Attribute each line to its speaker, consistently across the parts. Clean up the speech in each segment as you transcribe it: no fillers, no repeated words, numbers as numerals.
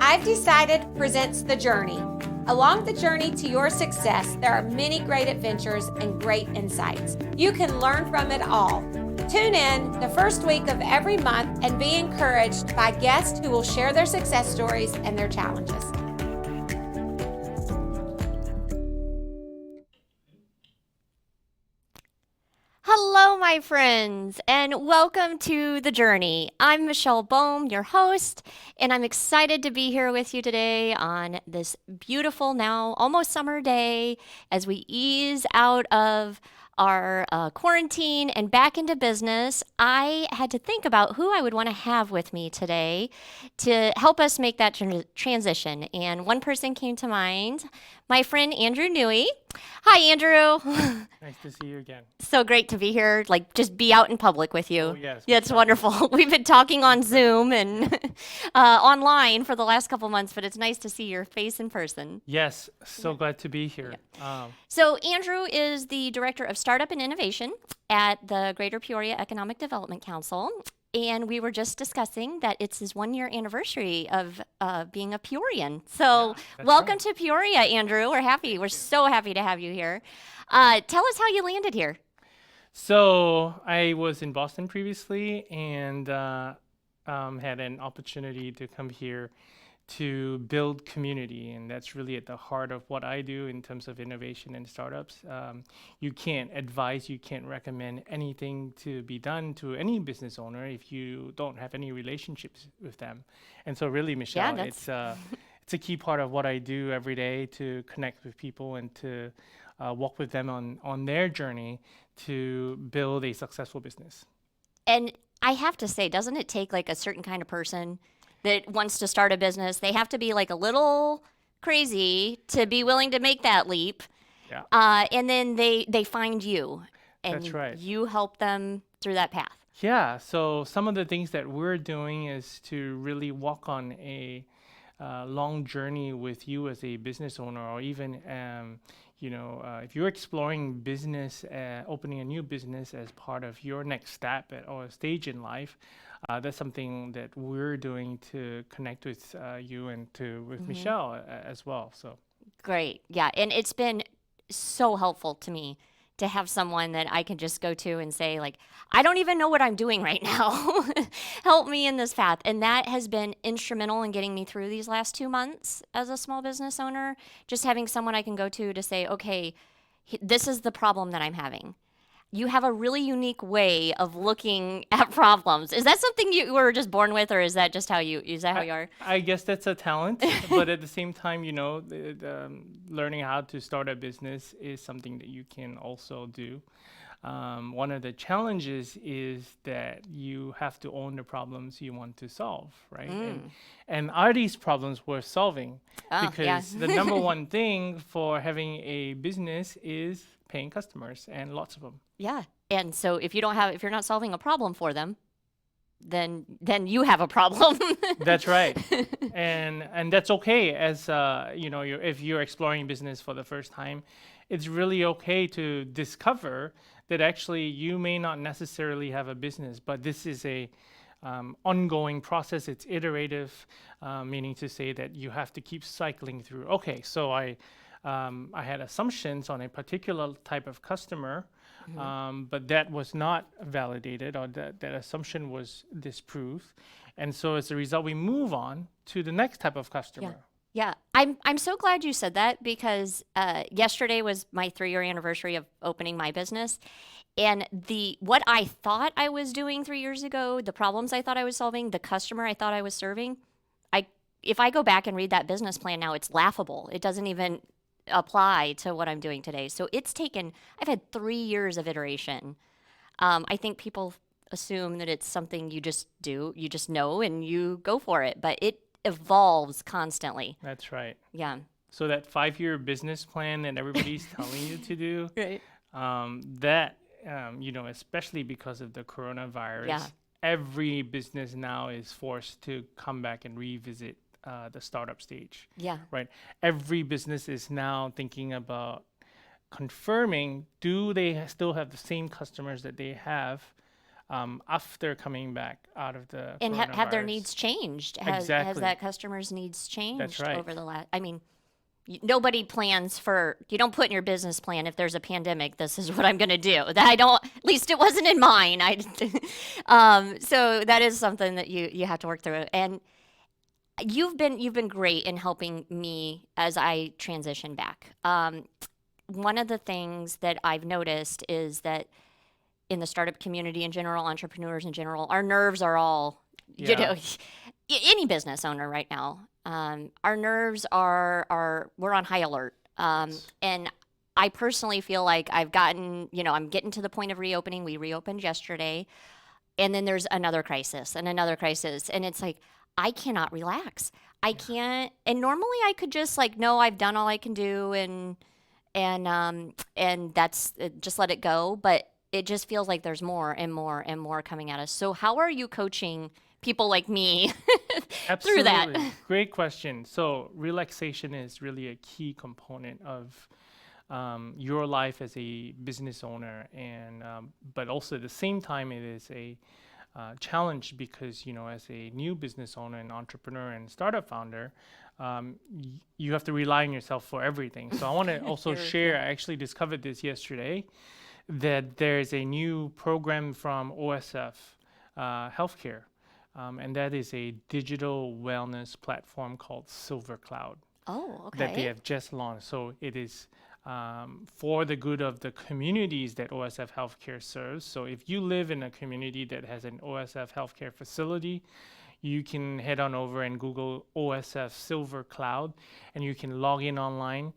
Speaker 1: I've Decided presents The Journey. Along the journey to your success, there are many great adventures and great insights. You can learn from it all. Tune in the first week of every month and be encouraged by guests who will share their success stories and their challenges.
Speaker 2: Hello, my friends, and welcome to The Journey. I'm Michelle Bohm, your host, and I'm excited to be here with you today on this beautiful, now almost summer day as we ease out of our quarantine and back into business. I had to think about who I would want to have with me today to help us make that transition. And one person came to mind, my friend Andrew Ngui. Hi, Andrew.
Speaker 3: Nice to see you again.
Speaker 2: So great to be here, like just be out in public with you.
Speaker 3: Oh, yes.
Speaker 2: Yeah, it's wonderful. We've been talking on Zoom and online for the last couple months, but it's nice to see your face in person.
Speaker 3: Yes, so glad to be here.
Speaker 2: So Andrew is the Director of Startup and Innovation at the Greater Peoria Economic Development Council. And we were just discussing that it's his 1 year anniversary of being a Peorian. So welcome
Speaker 3: right.
Speaker 2: to Peoria, Andrew. We're so happy to have you here. Tell us how you landed here.
Speaker 3: So I was in Boston previously and had an opportunity to come here to build community, and that's really at the heart of what I do in terms of innovation and startups. You can't advise, you can't recommend anything to be done to any business owner if you don't have any relationships with them. And so really, Michelle, it's a key part of what I do every day to connect with people and to walk with them on their journey to build a successful business.
Speaker 2: And I have to say, doesn't it take like a certain kind of person that wants to start a business? They have to be like a little crazy to be willing to make that leap.
Speaker 3: Yeah.
Speaker 2: And then they find you and
Speaker 3: That's right.
Speaker 2: you help them through that path.
Speaker 3: Yeah, so some of the things that we're doing is to really walk on a long journey with you as a business owner, or even if you're exploring business, opening a new business as part of your next step or stage in life, that's something that we're doing to connect with you and with Michelle as well. So
Speaker 2: Great. Yeah. And it's been so helpful to me to have someone that I can just go to and say, like, I don't even know what I'm doing right now. Help me in this path. And that has been instrumental in getting me through these last 2 months as a small business owner. Just having someone I can go to say, okay, this is the problem that I'm having. You have a really unique way of looking at problems. Is that something you were just born with, or is that just how you are?
Speaker 3: I guess that's a talent, but at the same time, learning how to start a business is something that you can also do. One of the challenges is that you have to own the problems you want to solve, right? And are these problems worth solving? Because the number one thing for having a business is paying customers, and lots of them.
Speaker 2: Yeah. And so if you're not solving a problem for them, then you have a problem.
Speaker 3: That's right. And that's okay, as if you're exploring business for the first time, it's really okay to discover that actually you may not necessarily have a business, but this is a ongoing process. It's iterative, meaning to say that you have to keep cycling through. Okay, so I had assumptions on a particular type of customer, but that was not validated, or that assumption was disproved. And so as a result, we move on to the next type of customer.
Speaker 2: Yeah. I'm so glad you said that, because yesterday was my 3 year anniversary of opening my business. And what I thought I was doing 3 years ago, the problems I thought I was solving, the customer I thought I was serving, if I go back and read that business plan now, it's laughable. It doesn't even apply to what I'm doing today. So I've had 3 years of iteration. I think people assume that it's something you just do, you just know, and you go for it, but it evolves constantly.
Speaker 3: That's right.
Speaker 2: Yeah.
Speaker 3: So that 5 year business plan that everybody's telling you to do,
Speaker 2: Right.
Speaker 3: especially because of the coronavirus, every business now is forced to come back and revisit the startup stage.
Speaker 2: Yeah.
Speaker 3: Right. Every business is now thinking about confirming, do they still have the same customers that they have after coming back out of the
Speaker 2: And have their
Speaker 3: coronavirus.
Speaker 2: needs changed? Has
Speaker 3: Exactly.
Speaker 2: that customer's needs changed
Speaker 3: right.
Speaker 2: over the last? I mean, nobody plans for. You don't put in your business plan if there's a pandemic. This is what I'm going to do. That I don't. At least it wasn't in mine. So that is something that you have to work through. And you've been great in helping me as I transition back. One of the things that I've noticed is that in the startup community in general, entrepreneurs in general, our nerves are all, you
Speaker 3: Yeah.
Speaker 2: know, any business owner right now. Our nerves are we're on high alert. And I personally feel like I've gotten, I'm getting to the point of reopening. We reopened yesterday, and then there's another crisis and another crisis, and it's like I cannot relax. I can't. And normally I could just like, no, I've done all I can do, and that's just let it go. But it just feels like there's more and more and more coming at us. So how are you coaching people like me through that?
Speaker 3: Absolutely. Great question. So relaxation is really a key component of your life as a business owner, and but also at the same time, it is a challenge because as a new business owner and entrepreneur and startup founder, you have to rely on yourself for everything. So I want to also share. I actually discovered this yesterday, that there's a new program from OSF Healthcare, and that is a digital wellness platform called Silver Cloud
Speaker 2: Oh,
Speaker 3: that they
Speaker 2: okay.
Speaker 3: have just launched. So it is for the good of the communities that OSF Healthcare serves. So if you live in a community that has an OSF Healthcare facility, you can head on over and Google OSF Silver Cloud, and you can log in online,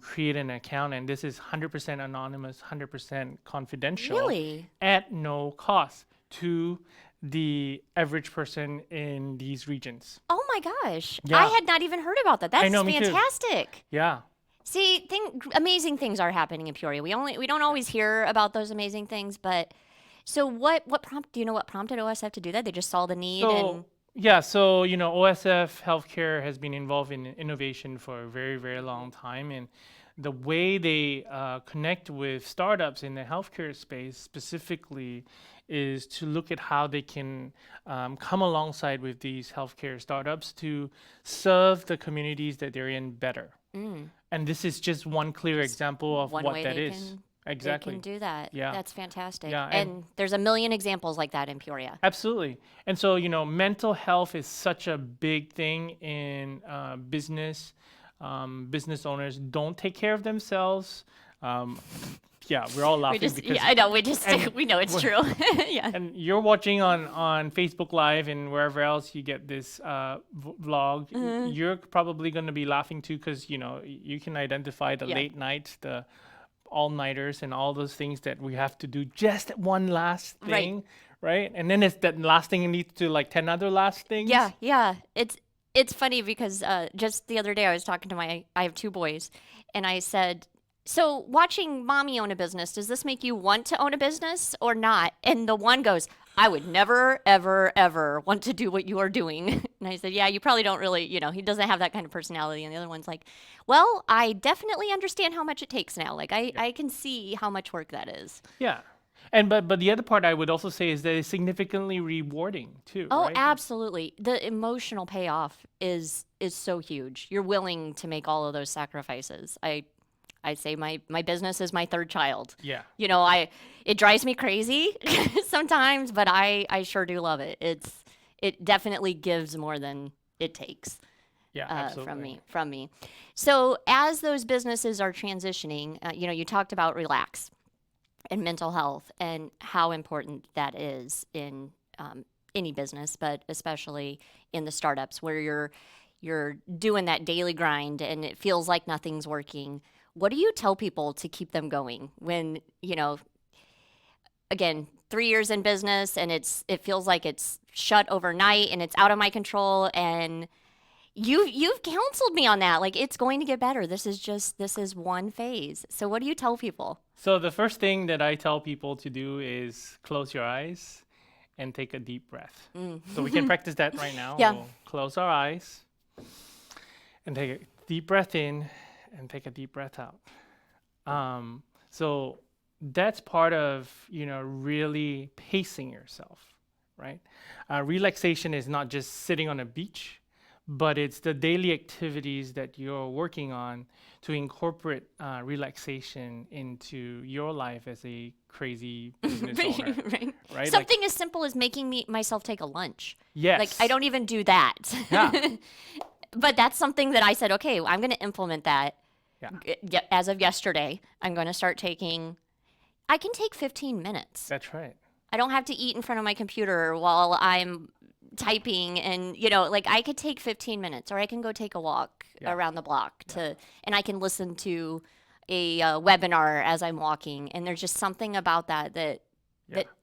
Speaker 3: create an account, and this is 100% anonymous, 100% confidential,
Speaker 2: Really?
Speaker 3: at no cost to the average person in these regions.
Speaker 2: Oh my gosh. I
Speaker 3: Yeah.
Speaker 2: had not even heard about that.
Speaker 3: I
Speaker 2: That's
Speaker 3: know, me too.
Speaker 2: fantastic.
Speaker 3: Yeah.
Speaker 2: See, amazing things are happening in Peoria. We don't always hear about those amazing things, but so do you know what prompted OSF to do that? They just saw the need and
Speaker 3: So OSF Healthcare has been involved in innovation for a very, very long time, and the way they connect with startups in the healthcare space specifically is to look at how they can come alongside with these healthcare startups to serve the communities that they're in better. And this is just one clear example of
Speaker 2: one
Speaker 3: what
Speaker 2: way
Speaker 3: that
Speaker 2: they
Speaker 3: is.
Speaker 2: can
Speaker 3: Exactly.
Speaker 2: they can do that.
Speaker 3: Yeah.
Speaker 2: That's fantastic.
Speaker 3: Yeah,
Speaker 2: And there's a million examples like that in Peoria.
Speaker 3: Absolutely. And so, mental health is such a big thing in business. Business owners don't take care of themselves. Yeah, we're all laughing because
Speaker 2: I know,
Speaker 3: and
Speaker 2: we know it's true. Yeah.
Speaker 3: and you're watching on Facebook Live and wherever else you get this vlog. You're probably going to be laughing too because you can identify the
Speaker 2: Yeah.
Speaker 3: late nights, the all-nighters, and all those things that we have to do just one last
Speaker 2: Right.
Speaker 3: thing, right? And then it's that last thing leads to like 10 other last things.
Speaker 2: Yeah. It's funny because just the other day I was talking to I have two boys, and I said, "So watching mommy own a business, does this make you want to own a business or not?" And the one goes, "I would never, ever, ever want to do what you are doing." And I said, "Yeah, you probably don't really, he doesn't have that kind of personality." And the other one's like, "Well, I definitely understand how much it takes now. Like I can see how much work that is."
Speaker 3: Yeah. And but the other part I would also say is that it's significantly rewarding too,
Speaker 2: Oh,
Speaker 3: right?
Speaker 2: absolutely. The emotional payoff is so huge. You're willing to make all of those sacrifices. I say my business is my third child.
Speaker 3: Yeah.
Speaker 2: It drives me crazy sometimes, but I sure do love it. It definitely gives more than it takes
Speaker 3: Yeah, absolutely.
Speaker 2: from me. So as those businesses are transitioning, you talked about relax and mental health and how important that is in any business, but especially in the startups where you're doing that daily grind and it feels like nothing's working. What do you tell people to keep them going when, again, 3 years in business and it feels like it's shut overnight and it's out of my control, and you've counseled me on that. Like, it's going to get better. This is one phase. So what do you tell people?
Speaker 3: So the first thing that I tell people to do is close your eyes and take a deep breath. So we can practice that right now.
Speaker 2: Yeah.
Speaker 3: We'll close our eyes and take a deep breath in and take a deep breath out. So that's part of, really pacing yourself, right? Relaxation is not just sitting on a beach, but it's the daily activities that you're working on to incorporate relaxation into your life as a crazy business owner,
Speaker 2: Right.
Speaker 3: right?
Speaker 2: Something as simple as making myself take a lunch.
Speaker 3: Yes.
Speaker 2: Like I don't even do that.
Speaker 3: Yeah.
Speaker 2: But that's something that I said, okay, I'm going to implement that.
Speaker 3: Yeah.
Speaker 2: As of yesterday, I'm going to start taking. I can take 15 minutes.
Speaker 3: That's right.
Speaker 2: I don't have to eat in front of my computer while I'm typing, and like I could take 15 minutes, or I can go take a walk around the block and I can listen to a webinar as I'm walking, and there's just something about that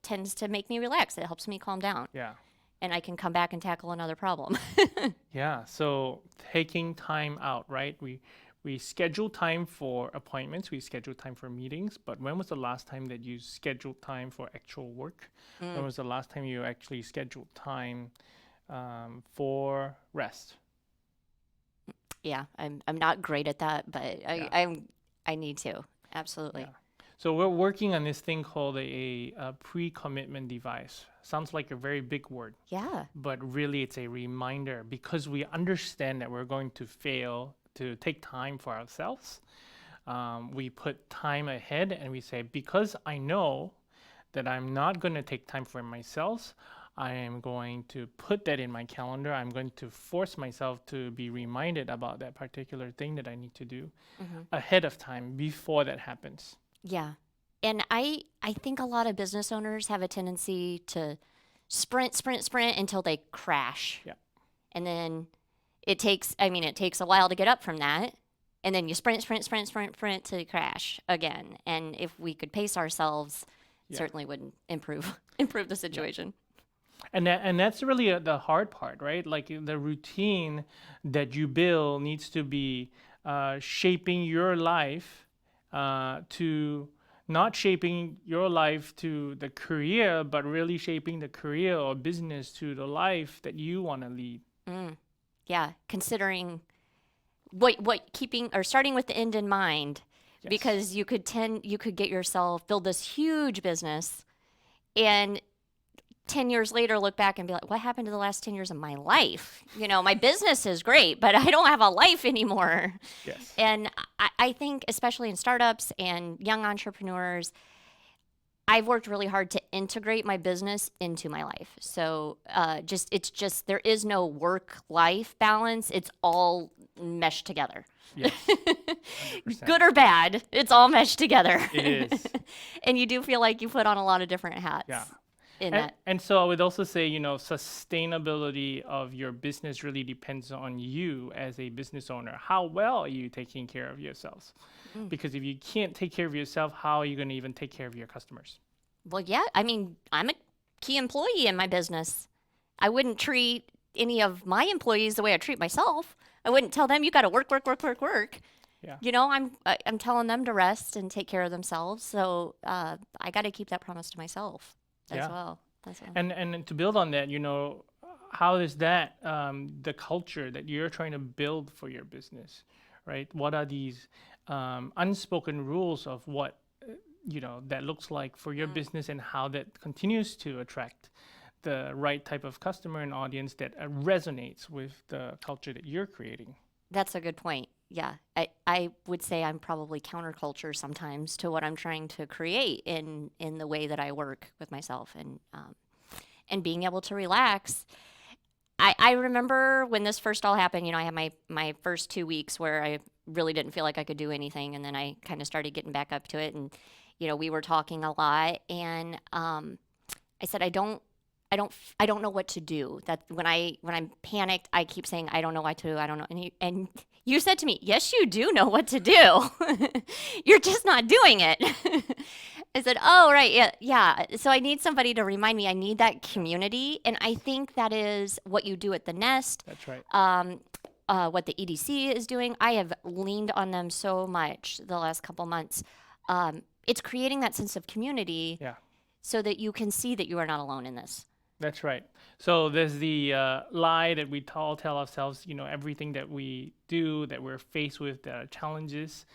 Speaker 2: tends to make me relax. It helps me calm down.
Speaker 3: Yeah.
Speaker 2: And I can come back and tackle another problem.
Speaker 3: Yeah. So taking time out, right? We schedule time for appointments, we schedule time for meetings, but when was the last time that you scheduled time for actual work? When was the last time you actually scheduled time for rest?
Speaker 2: Yeah, I'm not great at that, but I need to. Absolutely.
Speaker 3: Yeah. So we're working on this thing called a pre-commitment device. Sounds like a very big word.
Speaker 2: Yeah.
Speaker 3: But really it's a reminder, because we understand that we're going to fail to take time for ourselves. We put time ahead and we say, because I know that I'm not going to take time for myself, I am going to put that in my calendar. I'm going to force myself to be reminded about that particular thing that I need to do ahead of time before that happens.
Speaker 2: Yeah. And I think a lot of business owners have a tendency to sprint until they crash.
Speaker 3: Yeah.
Speaker 2: And then it takes a while to get up from that. And then you sprint to crash again. And if we could pace ourselves, it certainly would improve the situation.
Speaker 3: And that's really the hard part, right? Like the routine that you build needs to be shaping your life to not shaping your life to the career, but really shaping the career or business to the life that you want to lead.
Speaker 2: Yeah, considering what keeping or starting with the end in mind, because you could get yourself build this huge business, and 10 years later look back and be like, what happened to the last 10 years of my life? My business is great, but I don't have a life anymore.
Speaker 3: Yes.
Speaker 2: And I think especially in startups and young entrepreneurs, I've worked really hard to integrate my business into my life. So there is no work-life balance. It's all meshed together.
Speaker 3: Yes. 100%.
Speaker 2: Good or bad, it's all meshed together.
Speaker 3: It is.
Speaker 2: And you do feel like you put on a lot of different hats.
Speaker 3: Yeah.
Speaker 2: That.
Speaker 3: And so I would also say, sustainability of your business really depends on you as a business owner. How well are you taking care of yourselves? Because if you can't take care of yourself, how are you going to even take care of your customers?
Speaker 2: Well, yeah. I'm a key employee in my business. I wouldn't treat any of my employees the way I treat myself. I wouldn't tell them, you got to work. Yeah. I'm telling them to rest and take care of themselves. So I got to keep that promise to myself as well.
Speaker 3: And to build on that, how is that the culture that you're trying to build for your business, right? What are these unspoken rules of what that looks like for your business, and how that continues to attract the right type of customer and audience that resonates with the culture that you're creating?
Speaker 2: That's a good point. Yeah, I would say I'm probably counterculture sometimes to what I'm trying to create in the way that I work with myself, and being able to relax. I remember when this first all happened, I had my first 2 weeks where I really didn't feel like I could do anything, and then I kind of started getting back up to it, and we were talking a lot, and I said I don't know what to do. That when I'm panicked, I keep saying I don't know what to do. I don't know. And you said to me, yes, you do know what to do. You're just not doing it. I said, oh, right. Yeah. So I need somebody to remind me. I need that community. And I think that is what you do at the Nest.
Speaker 3: That's right.
Speaker 2: What the EDC is doing. I have leaned on them so much the last couple months. It's creating that sense of community so that you can see that you are not alone in this.
Speaker 3: That's right. So there's the lie that we all tell ourselves, everything that we do, that we're faced with, challenges,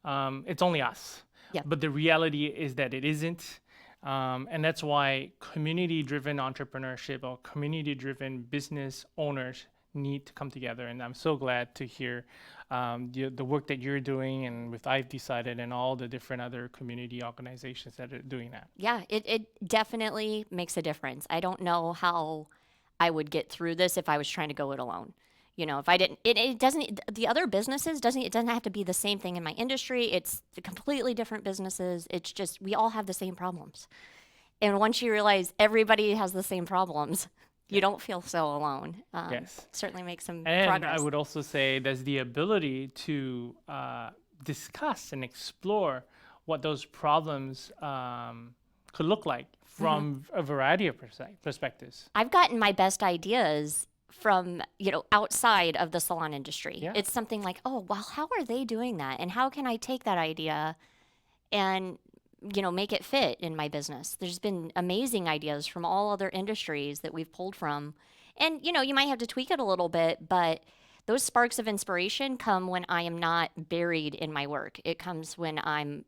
Speaker 3: it's only us.
Speaker 2: Yeah.
Speaker 3: But the reality is that it isn't. And that's why community-driven entrepreneurship or community-driven business owners need to come together. And I'm so glad to hear the work that you're doing and with I've Decided and all the different other community organizations that are doing that.
Speaker 2: Yeah, it definitely makes a difference. I don't know how I would get through this if I was trying to go it alone. You know, if I didn't, it doesn't, the other businesses it doesn't have to be the same thing in my industry. It's completely different businesses. It's just, we all have the same problems. And once you realize everybody has the same problems, you don't feel so alone.
Speaker 3: Yes.
Speaker 2: Certainly make some
Speaker 3: And
Speaker 2: progress.
Speaker 3: I would also say there's the ability to discuss and explore what those problems could look like from a variety of perspectives.
Speaker 2: I've gotten my best ideas from, outside of the salon industry.
Speaker 3: Yeah.
Speaker 2: It's something like, oh, well, how are they doing that? And how can I take that idea and, make it fit in my business? There's been amazing ideas from all other industries that we've pulled from. And, you might have to tweak it a little bit, but those sparks of inspiration come when I am not buried in my work. It comes when I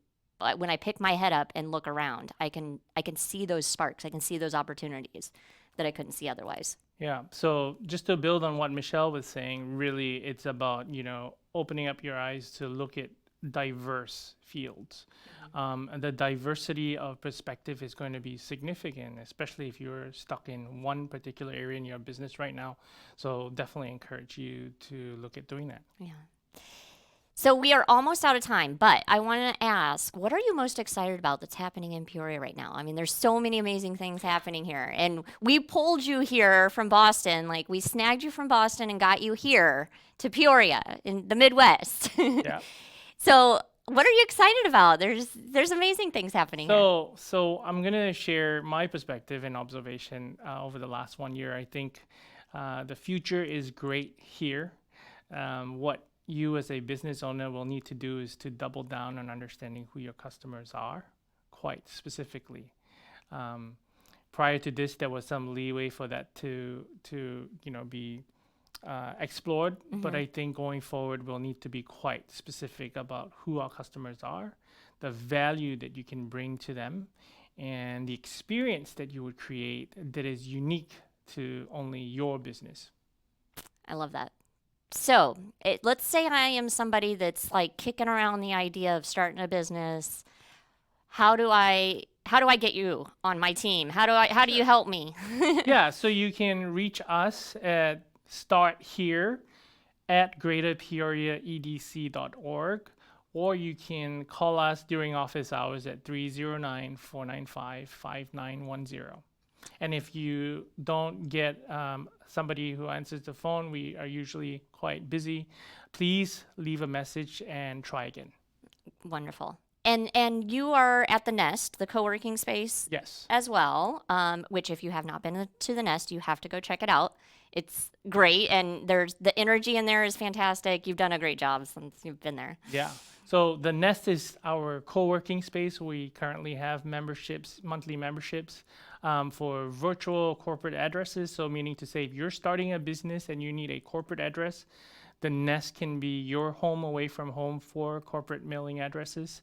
Speaker 2: pick my head up and look around. I can see those sparks. I can see those opportunities that I couldn't see otherwise.
Speaker 3: Yeah. So just to build on what Michelle was saying, really it's about, opening up your eyes to look at diverse fields. And the diversity of perspective is going to be significant, especially if you're stuck in one particular area in your business right now. So definitely encourage you to look at doing that.
Speaker 2: Yeah. So we are almost out of time, but I want to ask, what are you most excited about that's happening in Peoria right now? I mean, there's so many amazing things happening here. And we pulled you here from Boston. Like, we snagged you from Boston and got you here to Peoria in the Midwest.
Speaker 3: Yeah.
Speaker 2: So what are you excited about? There's amazing things happening here.
Speaker 3: So I'm going to share my perspective and observation over the last 1 year. I think the future is great here. What you as a business owner will need to do is to double down on understanding who your customers are quite specifically. Prior to this, there was some leeway for that to be explored, but I think going forward we'll need to be quite specific about who our customers are, the value that you can bring to them, and the experience that you would create that is unique to only your business.
Speaker 2: I love that. So let's say I am somebody that's like kicking around the idea of starting a business. How do I get you on my team? How do you help me?
Speaker 3: Yeah, so you can reach us at starthere@greaterpeoriaedc.org, or you can call us during office hours at 309-495-5910. And if you don't get somebody who answers the phone, we are usually quite busy. Please leave a message and try again.
Speaker 2: Wonderful. And you are at the Nest, the co-working space,
Speaker 3: Yes.
Speaker 2: as well, which if you have not been to the Nest, you have to go check it out. It's great, and the energy in there is fantastic. You've done a great job since you've been there.
Speaker 3: Yeah. So the Nest is our co-working space. We currently have monthly memberships for virtual corporate addresses. So meaning to say, if you're starting a business and you need a corporate address, the Nest can be your home away from home for corporate mailing addresses.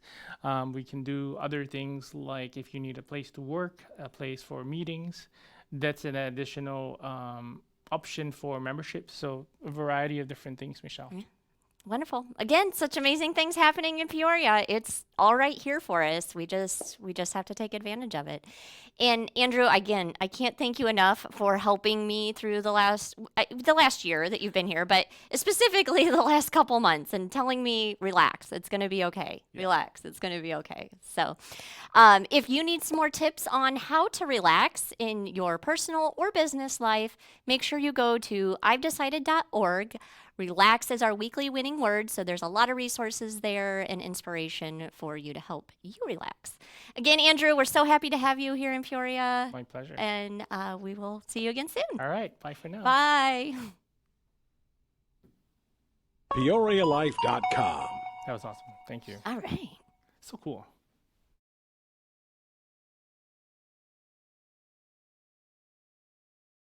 Speaker 3: We can do other things like if you need a place to work, a place for meetings, that's an additional option for membership. So a variety of different things, Michelle.
Speaker 2: Yeah. Wonderful. Again, such amazing things happening in Peoria. It's all right here for us. We just have to take advantage of it. And Andrew, again, I can't thank you enough for helping me through the last year that you've been here, but specifically the last couple months, and telling me, relax, it's going to be okay. Yeah. Relax, it's going to be okay. So if you need some more tips on how to relax in your personal or business life, make sure you go to ivedecided.org. Relax is our weekly winning word, so there's a lot of resources there and inspiration for you to help you relax. Again, Andrew, we're so happy to have you here in Peoria.
Speaker 3: My pleasure.
Speaker 2: And we will see you again soon.
Speaker 3: All right. Bye for now.
Speaker 2: Bye.
Speaker 4: PeoriaLife.com.
Speaker 3: That was awesome. Thank you.
Speaker 2: All right.
Speaker 3: So cool.